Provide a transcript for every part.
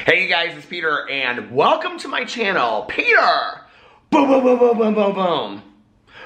Hey you guys, it's Peter, and welcome to my channel, Peter! Boom, boom, boom, boom, boom, boom, boom.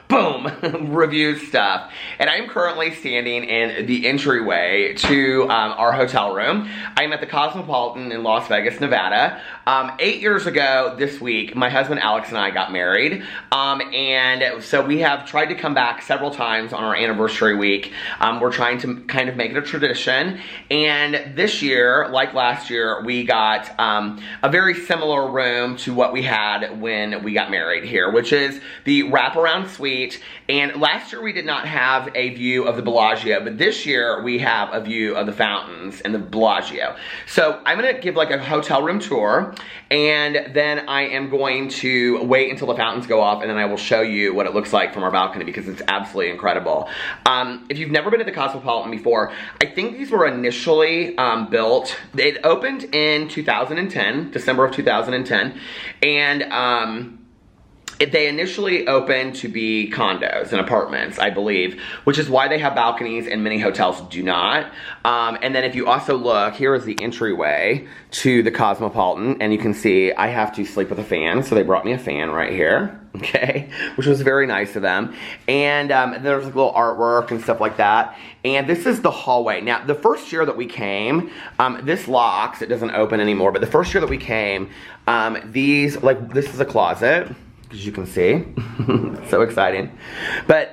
Boom, review stuff. And I'm currently standing in the entryway to our hotel room. I'm at the Cosmopolitan in Las Vegas, Nevada. 8 years ago this week, my husband Alex and I got married. And so we have tried to come back several times on our anniversary week. We're trying to kind of make it a tradition. And this year, like last year, we got a very similar room to what we had when we got married here, which is the Wraparound Suite. And last year we did not have a view of the Bellagio, but this year we have a view of the fountains and the Bellagio. So I'm gonna give like a hotel room tour, and then I am going to wait until the fountains go off, and then I will show you what it looks like from our balcony because it's absolutely incredible. If you've never been to the Cosmopolitan before, I think these were initially built. It opened in 2010, December of 2010, and they initially opened to be condos and apartments, I believe, which is why they have balconies and many hotels do not. And then if you also look, here is the entryway to the Cosmopolitan, and you can see I have to sleep with a fan, so they brought me a fan right here, okay, which was very nice of them. And there's like little artwork and stuff like that. And this is the hallway. Now, the first year that we came, this locks, it doesn't open anymore, but the first year that we came, this is a closet, as you can see. So exciting. But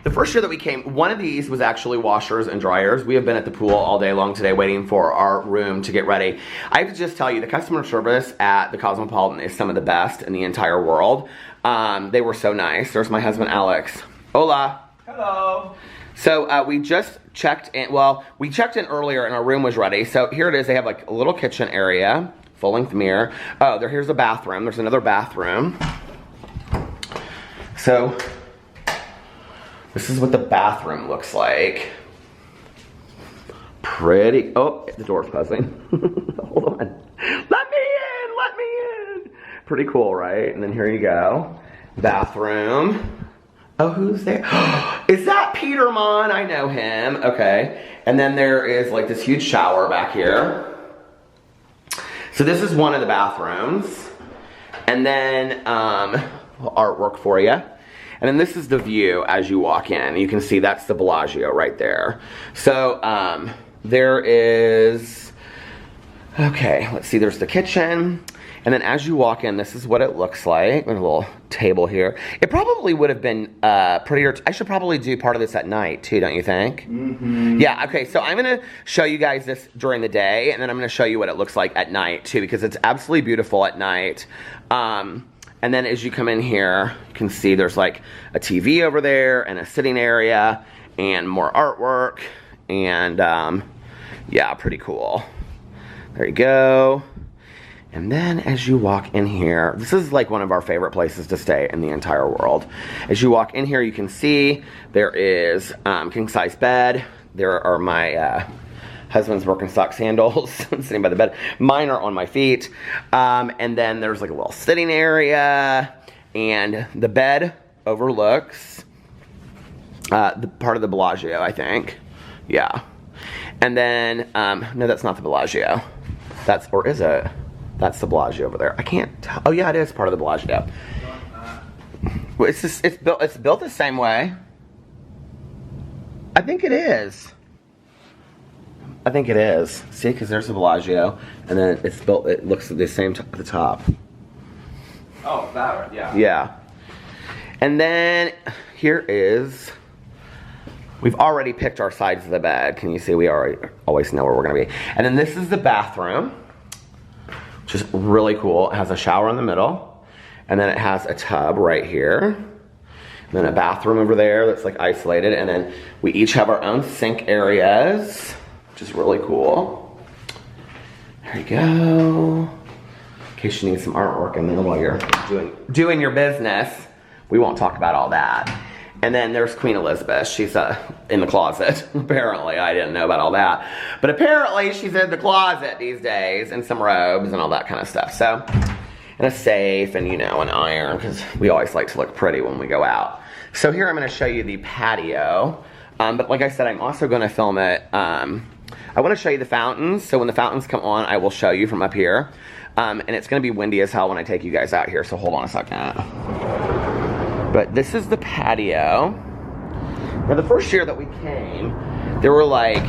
the first year that we came, one of these was actually washers and dryers. We have been at the pool all day long today waiting for our room to get ready. I have to just tell you, the customer service at the Cosmopolitan is some of the best in the entire world. They were so nice. There's my husband Alex. Hola. Hello. So we just checked in, well, we checked in earlier and our room was ready. So here it is, they have like a little kitchen area, full-length mirror. Oh, here's a bathroom. There's another bathroom. So, this is what the bathroom looks like. Pretty, oh, the door's closing. Hold on. Let me in. Pretty cool, right? And then here you go. Bathroom. Oh, who's there? Is that Peter Monn? I know him, okay. And then there is like this huge shower back here. So this is one of the bathrooms. And then, artwork for you. And then this is the view as you walk in. You can see that's the Bellagio right there. So there is, okay, let's see, there's the kitchen. And then as you walk in, this is what it looks like. There's a little table here. It probably would have been prettier. I should probably do part of this at night too, don't you think? Mm-hmm. Yeah, okay, so I'm gonna show you guys this during the day, and then I'm gonna show you what it looks like at night too, because it's absolutely beautiful at night. And then as you come in here, you can see there's like a TV over there and a sitting area and more artwork. And yeah, pretty cool. There you go. And then as you walk in here, this is like one of our favorite places to stay in the entire world. As you walk in here, you can see there is king size bed. There are my husband's Birkenstock sandals sitting by the bed. Mine are on my feet. And then there's like a little sitting area, and the bed overlooks the part of the Bellagio, I think. Yeah. And then, no, that's not the Bellagio. Or is it? That's the Bellagio over there. I can't tell. Oh yeah, it is part of the Bellagio. Well, it's built the same way. I think it is. I think it is. See, because there's the Bellagio, and then it's built, it looks the same at the top. Oh, that one, yeah. Yeah. And then here is, we've already picked our sides of the bed. Can you see? We always know where we're going to be. And then this is the bathroom, which is really cool. It has a shower in the middle, and then it has a tub right here. And then a bathroom over there that's like isolated, and then we each have our own sink areas, which is really cool. There you go. In case you need some artwork in there while you're doing your business. We won't talk about all that. And then there's Queen Elizabeth. She's in the closet. Apparently, I didn't know about all that. But apparently, she's in the closet these days, in some robes and all that kind of stuff. So, and a safe and, you know, an iron, because we always like to look pretty when we go out. So here I'm going to show you the patio. But like I said, I'm also going to film it I want to show you the fountains. So when the fountains come on, I will show you from up here. And it's going to be windy as hell when I take you guys out here, so hold on a second. But this is the patio. Now, the first year that we came, there were like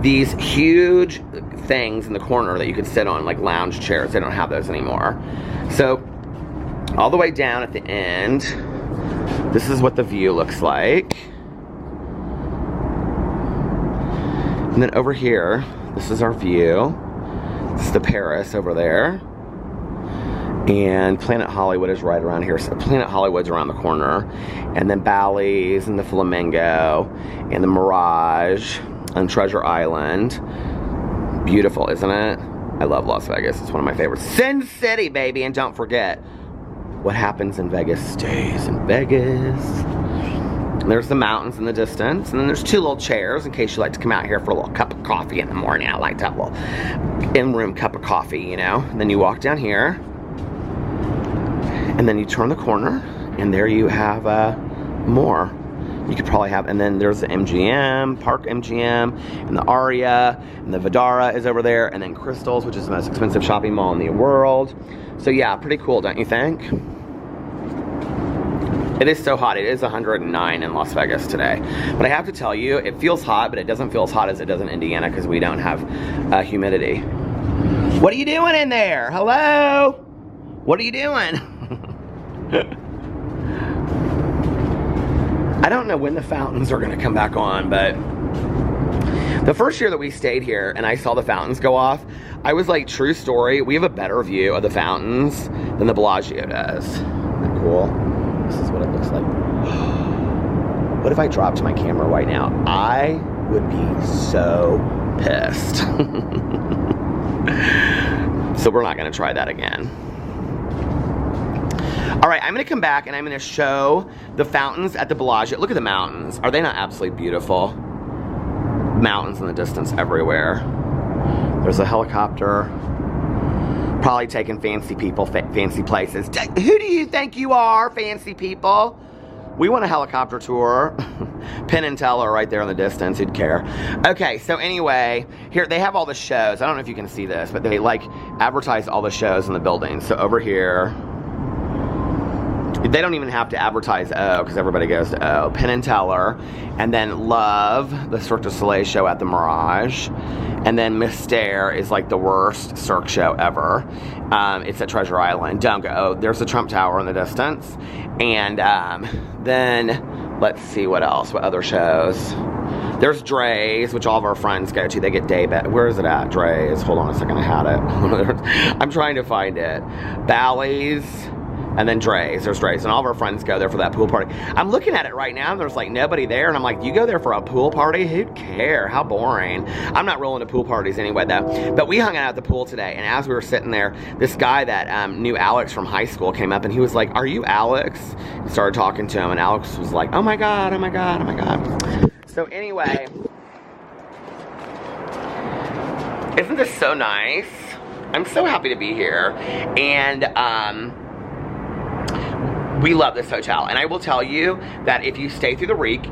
these huge things in the corner that you could sit on, like lounge chairs. They don't have those anymore. So all the way down at the end, this is what the view looks like. And then over here, this is our view. This is the Paris over there. And Planet Hollywood is right around here. So Planet Hollywood's around the corner. And then Bally's and the Flamingo and the Mirage and Treasure Island. Beautiful, isn't it? I love Las Vegas. It's one of my favorites. Sin City, baby. And don't forget, what happens in Vegas stays in Vegas. And there's the mountains in the distance. And then there's two little chairs in case you like to come out here for a little cup of coffee in the morning. I like that little in-room cup of coffee, you know. And then you walk down here. And then you turn the corner. And there you have more. You could probably have, and then there's the MGM, Park MGM, and the Aria, and the Vidara is over there, and then Crystals, which is the most expensive shopping mall in the world. So yeah, pretty cool, don't you think? It is so hot. It is 109 in Las Vegas today. But I have to tell you, it feels hot, but it doesn't feel as hot as it does in Indiana because we don't have humidity. What are you doing in there? Hello? What are you doing? I don't know when the fountains are going to come back on, but the first year that we stayed here and I saw the fountains go off, I was like, true story, we have a better view of the fountains than the Bellagio does. Isn't that cool? This is what it looks like. What if I dropped my camera right now? I would be so pissed. So we're not going to try that again. All right, I'm going to come back and I'm going to show the fountains at the Bellagio. Look at the mountains. Are they not absolutely beautiful? Mountains in the distance everywhere. There's a helicopter. Probably taking fancy people, fancy places. Who do you think you are, fancy people? We want a helicopter tour. Penn and Teller right there in the distance. Who'd care? Okay, so anyway, here they have all the shows. I don't know if you can see this, but they like advertise all the shows in the building. So over here, they don't even have to advertise O because everybody goes to O. Penn and Teller, and then Love, the Cirque du Soleil show at the Mirage, and then Mystère is like the worst Cirque show ever. It's at Treasure Island. Don't go. Oh, there's the Trump Tower in the distance, and then let's see what else. What other shows? There's Dre's, which all of our friends go to. They get day bed. Where is it at? Dre's. Hold on a second. I had it. I'm trying to find it. Bally's. And then Dre's, there's Dre's, and all of our friends go there for that pool party. I'm looking at it right now, and there's like nobody there, and I'm like, you go there for a pool party? Who'd care? How boring. I'm not rolling to pool parties anyway, though. But we hung out at the pool today, and as we were sitting there, this guy that knew Alex from high school came up, and he was like, are you Alex? And started talking to him, and Alex was like, oh my God, oh my God, oh my God. So anyway, isn't this so nice? I'm so happy to be here, and we love this hotel, and I will tell you that if you stay through the week,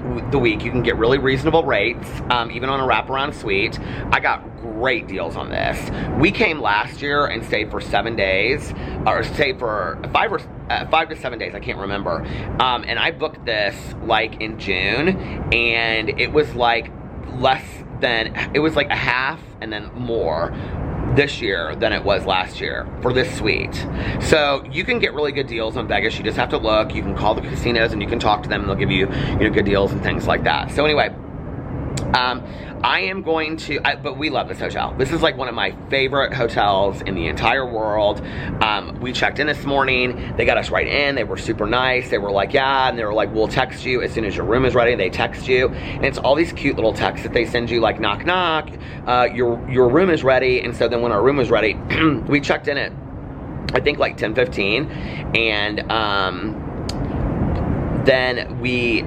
you can get really reasonable rates, even on a wraparound suite. I got great deals on this. We came last year and stayed for 7 days, or stayed for 5 to 7 days, I can't remember. And I booked this like in June, and it was like it was like a half and then more this year than it was last year for this suite. So you can get really good deals on Vegas. You just have to look. You can call the casinos and you can talk to them and they'll give you, good deals and things like that. So anyway, I am going to, but we love this hotel. This is like one of my favorite hotels in the entire world. We checked in this morning. They got us right in. They were super nice. They were like, yeah, and they were like, we'll text you as soon as your room is ready. They text you, and it's all these cute little texts that they send you, like knock knock, your room is ready. And so then when our room was ready, we checked in at, I think like 10:15, and then we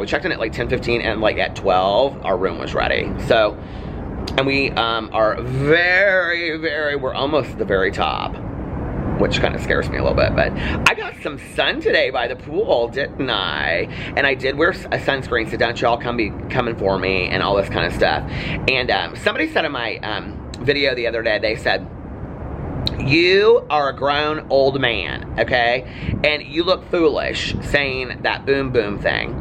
checked in at like 10:15, and like at 12 our room was ready. So, and we are we're almost at the very top. which kind of scares me a little bit. But I got some sun today by the pool, didn't I? And I did wear a sunscreen, so don't y'all be coming for me and all this kind of stuff. And somebody said in my video the other day, they said, you are a grown old man, okay? And you look foolish saying that boom boom thing.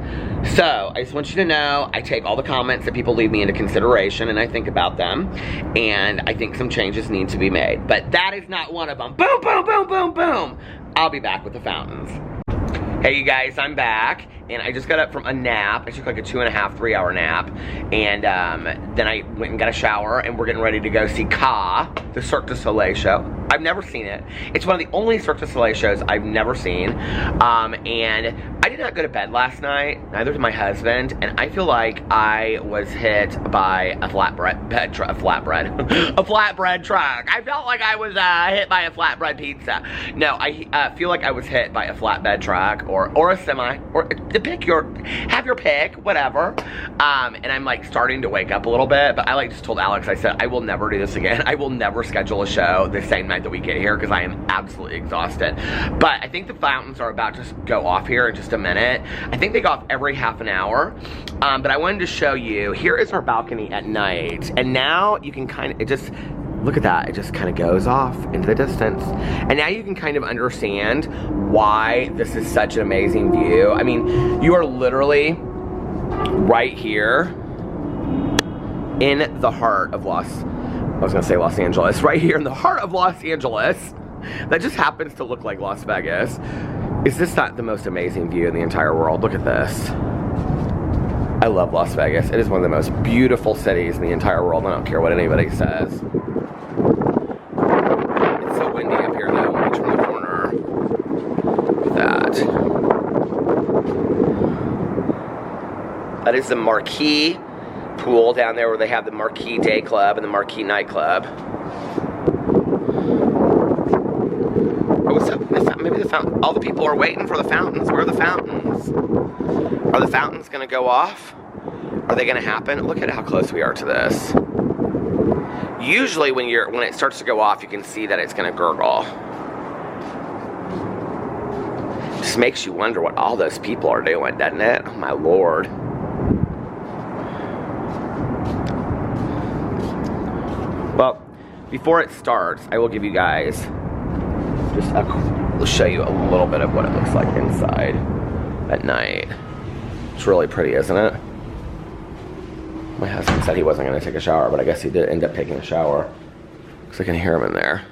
So, I just want you to know, I take all the comments that people leave me into consideration and I think about them. And I think some changes need to be made. But that is not one of them. Boom, boom, boom, boom, boom. I'll be back with the fountains. Hey you guys, I'm back, and I just got up from a nap. I took like a 2.5, 3 hour nap, and then I went and got a shower, and we're getting ready to go see Ka, the Cirque du Soleil show. I've never seen it. It's one of the only Cirque du Soleil shows I've never seen, and I did not go to bed last night, neither did my husband, and I feel like I was hit by a flatbread truck. I felt like I was hit by a flatbread pizza. No, I feel like I was hit by a flatbed truck, or a semi, or have your pick, whatever. And I'm like starting to wake up a little bit, but I like just told Alex, I said, I will never do this again. I will never schedule a show the same night that we get here because I am absolutely exhausted. But I think the fountains are about to go off here in just a minute. I think they go off every half an hour. But I wanted to show you, here is our balcony at night. And now you can kind of, look at that, it just kind of goes off into the distance. And now you can kind of understand why this is such an amazing view. I mean, you are literally right here in the heart of Los Angeles. Right here in the heart of Los Angeles. That just happens to look like Las Vegas. Is this not the most amazing view in the entire world? Look at this. I love Las Vegas. It is one of the most beautiful cities in the entire world. I don't care what anybody says. Windy up here though when you turn the corner. That is the Marquee Pool down there where they have the Marquee Day Club and the Marquee Night Club. Oh, what's up? Maybe the fountain. All the people are waiting for the fountains. Where are the fountains? Are the fountains gonna go off? Are they gonna happen? Look at how close we are to this. Usually when it starts to go off, you can see that it's gonna gurgle. Just makes you wonder what all those people are doing, doesn't it? Oh my Lord. Well, before it starts, I will give you guys we'll show you a little bit of what it looks like inside at night. It's really pretty, isn't it? My husband said he wasn't going to take a shower, but I guess he did end up taking a shower. Because I can hear him in there.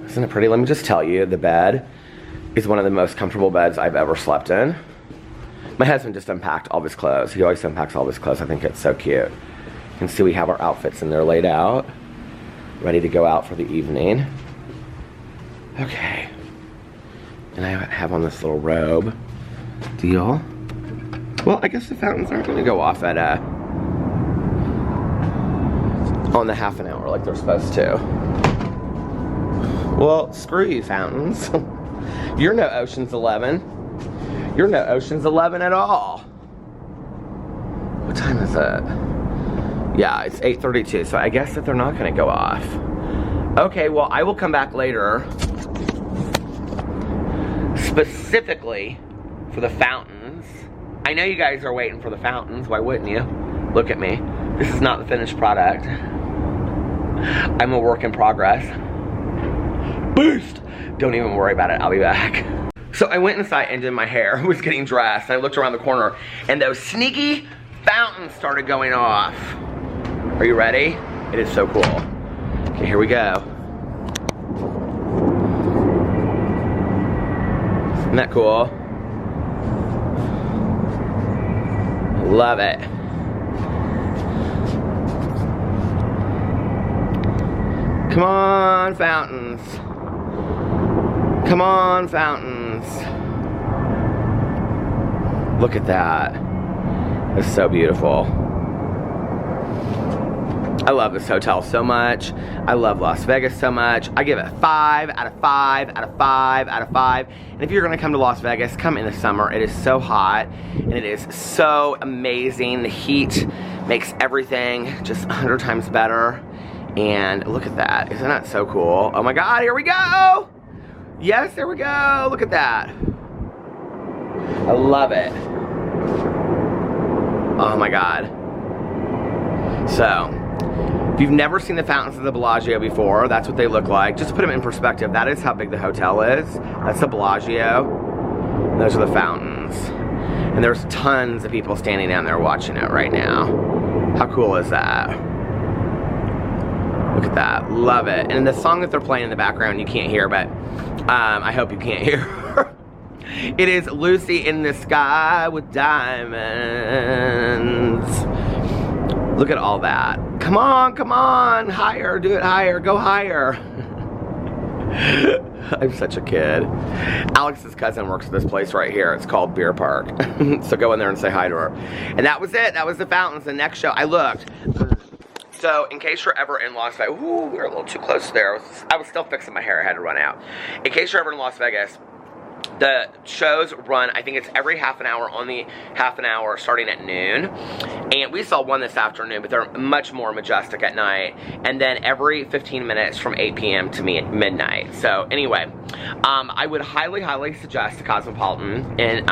Isn't it pretty? Let me just tell you, the bed is one of the most comfortable beds I've ever slept in. My husband just unpacked all of his clothes. He always unpacks all of his clothes. I think it's so cute. You can see we have our outfits in there laid out. Ready to go out for the evening. Okay. And I have on this little robe deal. Well, I guess the fountains aren't going to go off at on the half an hour like they're supposed to. Well, screw you, fountains. You're no Ocean's 11. You're no Ocean's 11 at all. What time is it? Yeah, it's 8:32, so I guess that they're not going to go off. Okay, well, I will come back later specifically for the fountains. I know you guys are waiting for the fountains. Why wouldn't you? Look at me. This is not the finished product. I'm a work in progress. Boost! Don't even worry about it. I'll be back. So I went inside and did my hair. I was getting dressed. And I looked around the corner and those sneaky fountains started going off. Are you ready? It is so cool. Okay, here we go. Isn't that cool? Love it. Come on, fountains. Come on, fountains. Look at that. It's so beautiful. I love this hotel so much. I love Las Vegas so much. I give it 5 out of 5 out of 5 out of 5. And if you're gonna come to Las Vegas, come in the summer. It is so hot and it is so amazing. The heat makes everything just 100 times better. And look at that. Isn't that so cool? Oh my God, here we go. Yes, there we go. Look at that. I love it. Oh my God. So, if you've never seen the fountains of the Bellagio before, that's what they look like. Just to put them in perspective, that is how big the hotel is. That's the Bellagio. And those are the fountains. And there's tons of people standing down there watching it right now. How cool is that? Look at that. Love it. And the song that they're playing in the background, you can't hear, but I hope you can't hear. It is Lucy in the Sky with Diamonds. Look at all that. Come on, higher, do it higher, go higher. I'm such a kid. Alex's cousin works at this place right here. It's called Beer Park. So go in there and say hi to her. And that was it. That was the fountains. The next show, I looked. So in case you're ever in Las Vegas, ooh, we were a little too close there. I was still fixing my hair. I had to run out. In case you're ever in Las Vegas, the shows run, I think it's every half an hour, on the half an hour starting at noon. And we saw one this afternoon, but they're much more majestic at night. And then every 15 minutes from 8 p.m. to midnight. So anyway, I would highly, highly suggest the Cosmopolitan in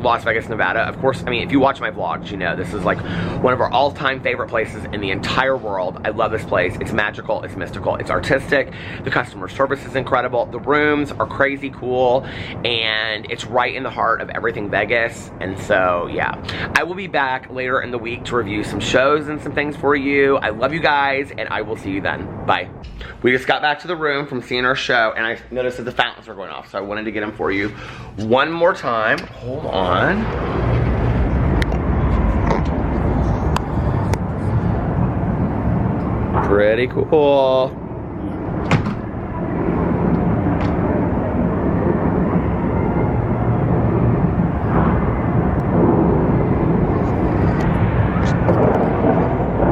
Las Vegas, Nevada. Of course, I mean, if you watch my vlogs, you know this is like one of our all-time favorite places in the entire world. I love this place. It's magical, it's mystical, it's artistic. The customer service is incredible. The rooms are crazy cool. And it's right in the heart of everything Vegas. And so, yeah. I will be back later in the week to review some shows and some things for you. I love you guys, and I will see you then. Bye. We just got back to the room from seeing our show, and I noticed that the fountains were going off, so I wanted to get them for you one more time. Hold on. Pretty cool.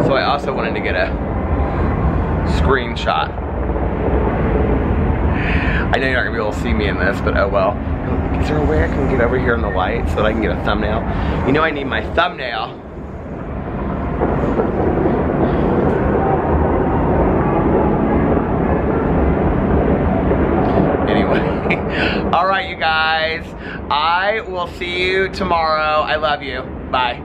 So I also wanted to get a screenshot. I know you're not gonna be able to see me in this, but oh well. Is there a way I can get over here in the light so that I can get a thumbnail? You know I need my thumbnail. Anyway, all right, you guys. I will see you tomorrow. I love you. Bye.